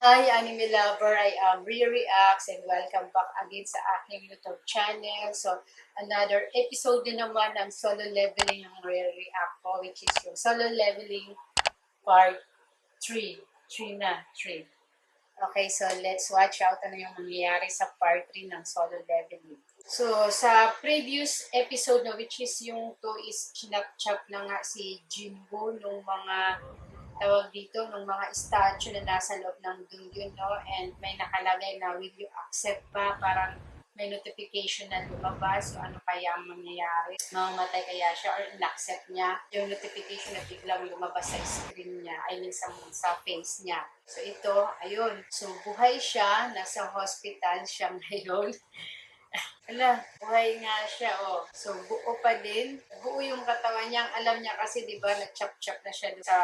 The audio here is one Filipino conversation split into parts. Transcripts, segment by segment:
Hi, anime lover! I am Reacts and welcome back again sa aking YouTube channel. So, another episode din naman ng solo leveling ng React ko, which is yung solo leveling part 3. 3 na, 3. Okay, so let's watch out ano yung mangyayari sa part 3 ng solo leveling. So, sa previous episode, no, which is yung 2 is chinap-chap na nga si Jinwoo nung mga tawag dito, ng mga statue na nasa loob ng dungeon, no? And may nakalagay na, will you accept ba? Parang may notification na lumabas. So, ano kaya ang mangyayari? Mamamatay kaya siya or in-accept niya yung notification na biglang lumabas sa screen niya, I mean sa face niya. So, ito, ayun. So, buhay siya. Nasa hospital siya ngayon. Ala, buhay nga siya, oh. So, buo pa din. Buo yung katawan niya. Alam niya kasi, di ba, na-chop-chop na siya sa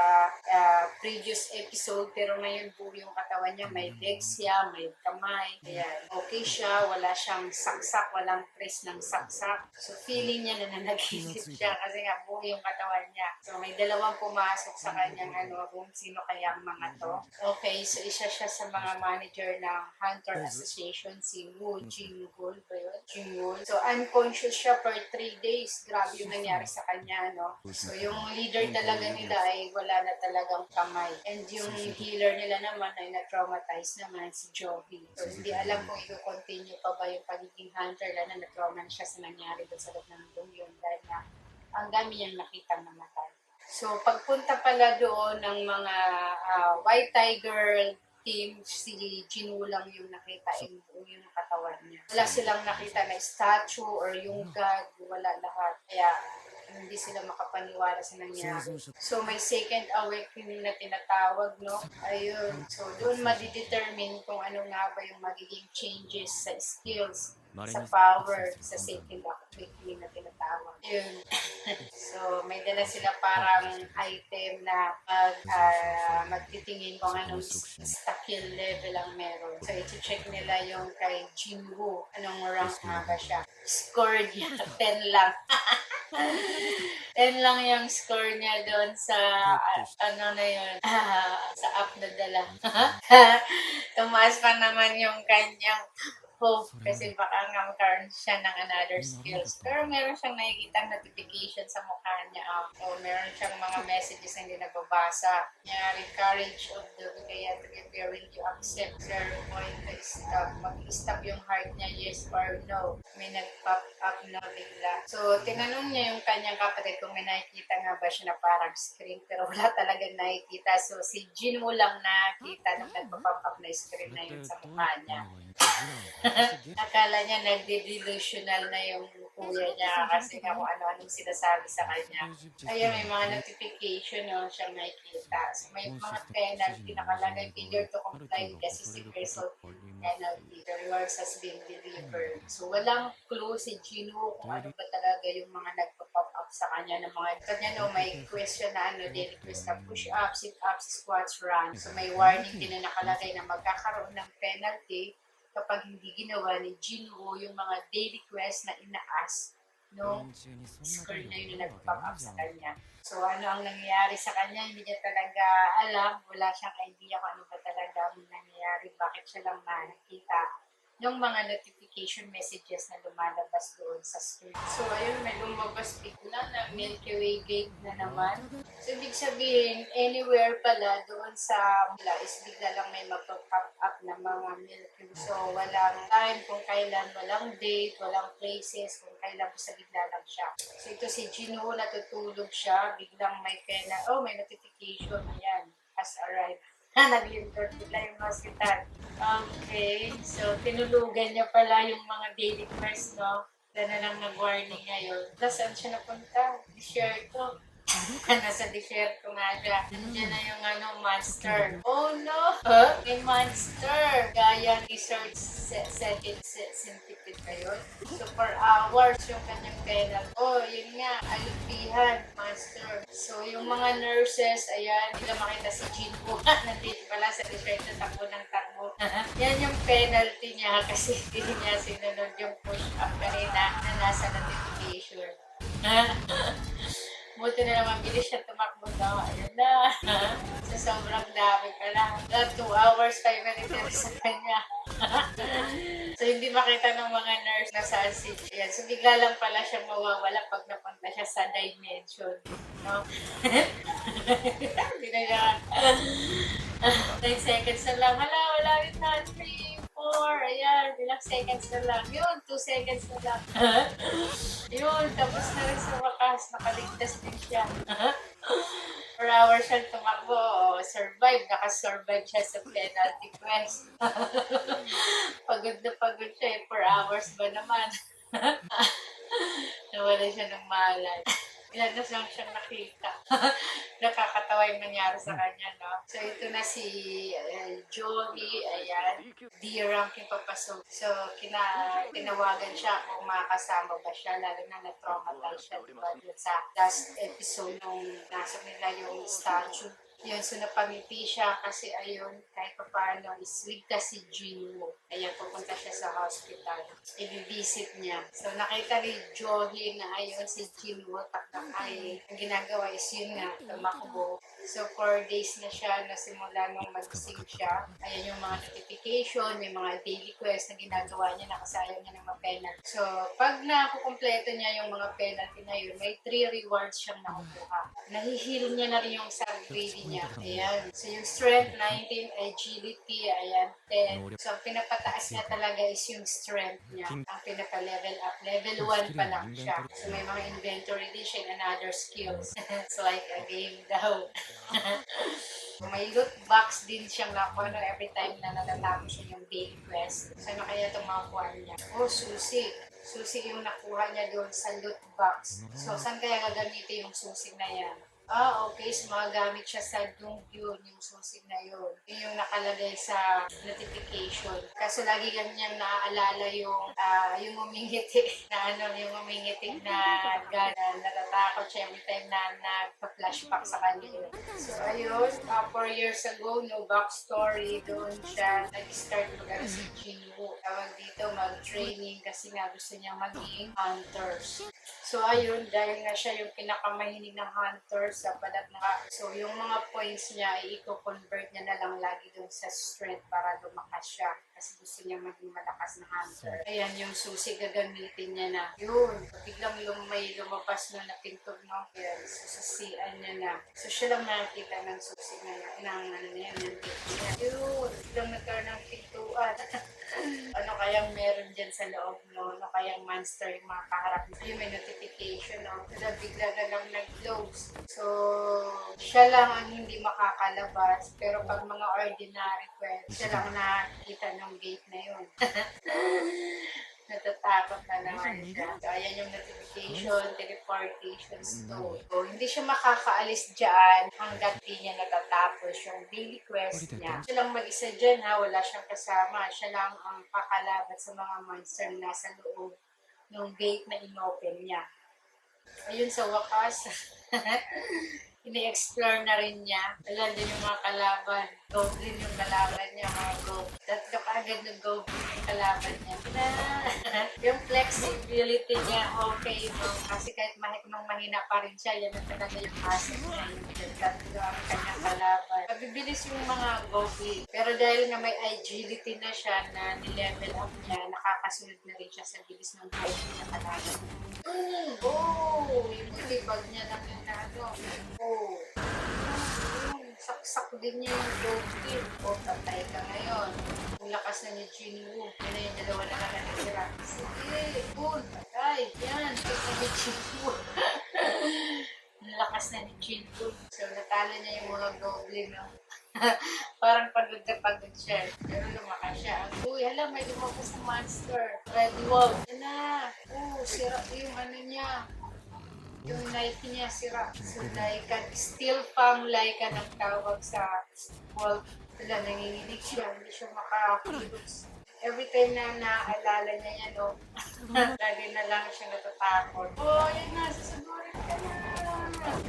previous episode. Pero ngayon, buo yung katawan niya. May legs siya, may kamay. Ayan. Okay siya. Wala siyang saksak. Walang trace ng saksak. So, feeling niya na nanaginip siya kasi nga buo yung katawan niya. So, may dalawang pumasok sa kanyang kung sino kaya ang mga to. Okay, so isa siya sa mga manager ng Hunter Association, si Woo Jin-gul ba yun? Jin-gul. So, unconscious siya for 3 days. Grabe yung nangyari sa kanya, no? So, yung leader talaga nila ay wala na talagang kamay. And yung healer nila naman ay na-traumatize naman si Joby. So, hindi alam kung i-continue pa ba yung pagiging hunter na na-trauma na siya sa nangyari doon sa loob ng dungeon dahil na ang dami niyang nakitang namatay. So, pagpunta pala doon ng mga White Tiger team, si Jinwoo lang yung nakita, yung katawan niya. Wala silang nakita na statue or yung god, wala lahat. Kaya, hindi sila makapaniwala sa nangyari. So, may second awakening na tinatawag, no? Ayun. So, doon madidetermine kung ano nga ba yung magiging changes sa skills, sa power, sa second awakening na tinatawag. Ayun. So, may dala sila parang item na magtitingin kung anong skill level ang meron. So, iti-check nila yung kay Jinwoo. Anong rank nga ba siya? Score niya, 10 lang. 10 lang yung score niya doon sa, ano na yun, sa app na dala. Tumaas pa naman yung kanyang hope kasi baka nga magkaroon siya ng another skills. Pero meron siyang nakikita notification sa mukha niya. O meron siyang mga messages na hindi nababasa. Nyari, courage of the kaya to prepare, will you accept 0 point to stop. Mag-stop yung heart niya, yes or no. May nag-pop up na bigla. So, tinanong niya yung kanyang kapatid kung may nakikita nga ba siya na parang screen. Pero wala talagang nakikita. So, si Jinwoo lang nakita nung nagpa-pop up na screen na yun sa mukha niya. Akala niya nagde-delusional na yung kuya niya kasi nga kung ano-anong sinasabi sa kanya. Kaya may mga notification no, siyang nakikita. So may mga penalty nakalagay, failure to comply with the 60 peso penalty. The rewards has been delivered. So walang clue si Jinwoo kung ano ba talaga yung mga nagpa-pop up sa kanya ng mga kanya no, may question na ano, daily quest na push-ups, sit-ups, squats, run. So may warning din na nakalagay na magkakaroon ng penalty kapag hindi ginawa ni Jinwoo yung mga daily quest na ina-ask no score na yun na nag-pop up sa kanya. So, ano ang nangyayari sa kanya? Hindi niya talaga alam. Wala siyang idea kung ano ba talaga ang nangyayari. Bakit siya lang nakikita yung mga notification messages na lumalabas doon sa screen. So, ayun, may lumabas bigla na Milky Way gate na naman. So, ibig sabihin, anywhere pala doon sa mula is bigla lang may mag-pop up na mga Milky Way. So, walang time kung kailan, walang date, walang places, kung kailan basta bigla lang siya. So, ito si Jinwoo, natutulog siya, biglang may pena, may notification, ayan, has arrived. Nag-lintod bigla yung hospital. Okay, so tinulugan niya pala yung mga daily quest, no? Dahil na lang nag-warning ngayon. Saan siya napunta? Desierto. Nasa desierto nga siya. Nandiyan na yung monster. Oh no! May monster! Gaya ni Sir Centipede na yun. So for hours yung kanyang penal. Yun nga, alupihan, monster. So yung mga nurses, ayan, hindi na makita si Jinwoo. Nandito pala sa desierto, takbo ng takbo. Yan yung penalty niya kasi hindi niya sinunod yung push-up kanina na nasa notification. Buti na naman bilis siya tumakbo daw. Ayun na. Sa sobrang dami pala. 2 hours, 5 minutes sa kanya. So, hindi makita ng mga nurse na saan si Jen. So, bigla lang pala siya mawawala pag napunta siya sa dimension. No? Hindi na siya. 9 seconds na lang. Hala, wala rin na. 3, 4. Ayan, ilang seconds na lang. Yun, 2 seconds na lang. Yun, tapos na rin sa wakas. Nakaligtas din siya. 4 hours siya tumakbo. Survive. Nakasurvive siya sa penalty quest. Pagod na pagod siya. 4 hours ba naman? Nawala siya ng malay. Ilan na lang siyang nakita. Nakakatawa yung nangyari sa kanya, no? So, ito na si Joey. Ayan. D-rank yung papasok. So, tinawagan siya kung makakasama ba siya. Lalo na na-traumatize siya, diba? Dun sa last episode nung nasa nila yung statue. Yun, so napangiti siya kasi ayun, kahit pa paano, is ligtas si Jinwoo. Ayan, pupunta siya sa hospital. I-visit niya. So nakita ni Joey na ayun, si Jinwoo takakay. Ang ginagawa is yun nga, tumakbo. So 4 days na siya, nasimula nung mag-sing siya. Ayan yung mga notification, may mga daily quest na ginagawa niya, nakasayaw niya ng mga penalty. So pag nakukumpleto niya yung mga penalty na yun, may 3 rewards siyang nakukuha. Nahihil niya na rin yung sarili niya. Ayan. So, yung strength, 19, agility, ayan, 10. So, ang pinapataas niya talaga is yung strength niya. Ang pinapa-level up. Level 1 pa lang siya. So, may mga inventory din siya and other skills. It's like a game daw. May loot box din siyang nakuha no, every time na natatapos siya yung daily quest. So, ano kaya itong makuha niya? Oh, susi. Susi yung nakuha niya doon sa loot box. So, saan kaya gagamitin yung susi na yan? Okay. So, magagamit siya sa Donggyun, yung susig na yun. Yun yung nakalagay sa notification. Kaso lagi niyang naaalala yung umingiti na yung umingiti na gana. Natatakot siya every time na nagpa-flashback sa kanya. So, ayun. 4 years ago, no backstory, doon siya nag-start mag-aral si Jinwoo. Tawag dito, mag-training kasi nga gusto niya maging hunters. So, ayun, dahil nga siya yung pinakamahinig ng hunters sa padat na. So, yung mga points niya, i-convert niya na lang lagi dun sa strength para lumakas siya. Kasi gusto niya maging malakas na hunter. Ayan, yung susi gagamitin niya na. Yun, biglang may lumabas na pinto, no? Ayan, susasian niya na. So, siya lang nakikita ng susi na yan. Ng pinto niya. Yun, biglang nagkaroon ng pintuan. Ano kayang meron dyan sa loob, no? Ano kayang monster yung mga kaharap niya? Yung may notification, no? Kaya bigla na lang nag-close. So, siya lang ang hindi makakalabas. Pero pag mga ordinary quest, siya lang nakikita ng gate na yun. Natatakot na naman siya. So, ayan yung notification, teleportation stone. So, hindi siya makakaalis dyan hanggat di niya natatapos yung daily quest niya. Siya lang mag-isa dyan ha, wala siyang kasama. Siya lang ang kakalabat sa mga monster na nasa loob ng gate na inopen niya. Ayun, sa wakas, ini-explore na rin niya. Alam din yung mga kalaban. Goblin yung kalaban niya, mga goblin. Tatlo ka agad ng goblin yung kalaban niya. Yung flexibility niya, okay no? Kasi kahit mahina pa rin siya, yan ang talaga yung asset niya. Yung tatlo ang kanyang kalaban. Mabibilis yung mga goblin. Pero dahil nga may agility na siya na nilevel up niya, nakakasunod na rin siya sa bilis ng goblin na kalaban. Yung libag niya lang yung saksak din niya yung goblin. Patay ka ngayon. Ang lakas na ni Jinwoo. Yan na yung dalawa na lang natira. Sige, patay. Yan, patay ni Jinwoo. Ang lakas na ni Jinwoo. So, natalo niya yung mga goblin, no? Parang pagod na pagod siya. Pero lumakas siya. Hala, may lumakas na monster. Red Wolf. Yan na. Sira yung niya. Yung knife niya sira. So, Lycan. Steel Fang Lycan ang tawag sa wolf. Wala, nanginginig siya. Hindi siya makakilos. Every time na naaalala niya yan, lagi na lang siya natatakot. Yan na, sasagurin ka na.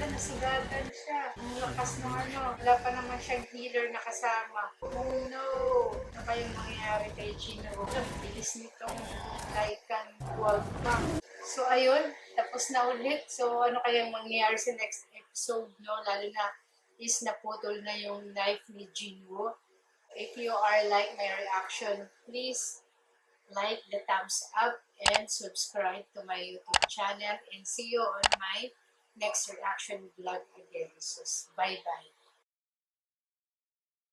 Nasugatan siya. Ang lakas ng wala pa naman siyang healer na kasama. Oh no! Ano ba yung mangyayari kay Jinwoo? Ang bilis nitong Lycan wolf pa. So ayun, tapos tapos na ulit. So, ano kayang mangyayari sa next episode, no? Lalo na is naputol na yung knife ni Jinwoo. If you are like my reaction, please like the thumbs up and subscribe to my YouTube channel and see you on my next reaction vlog again. So, bye-bye.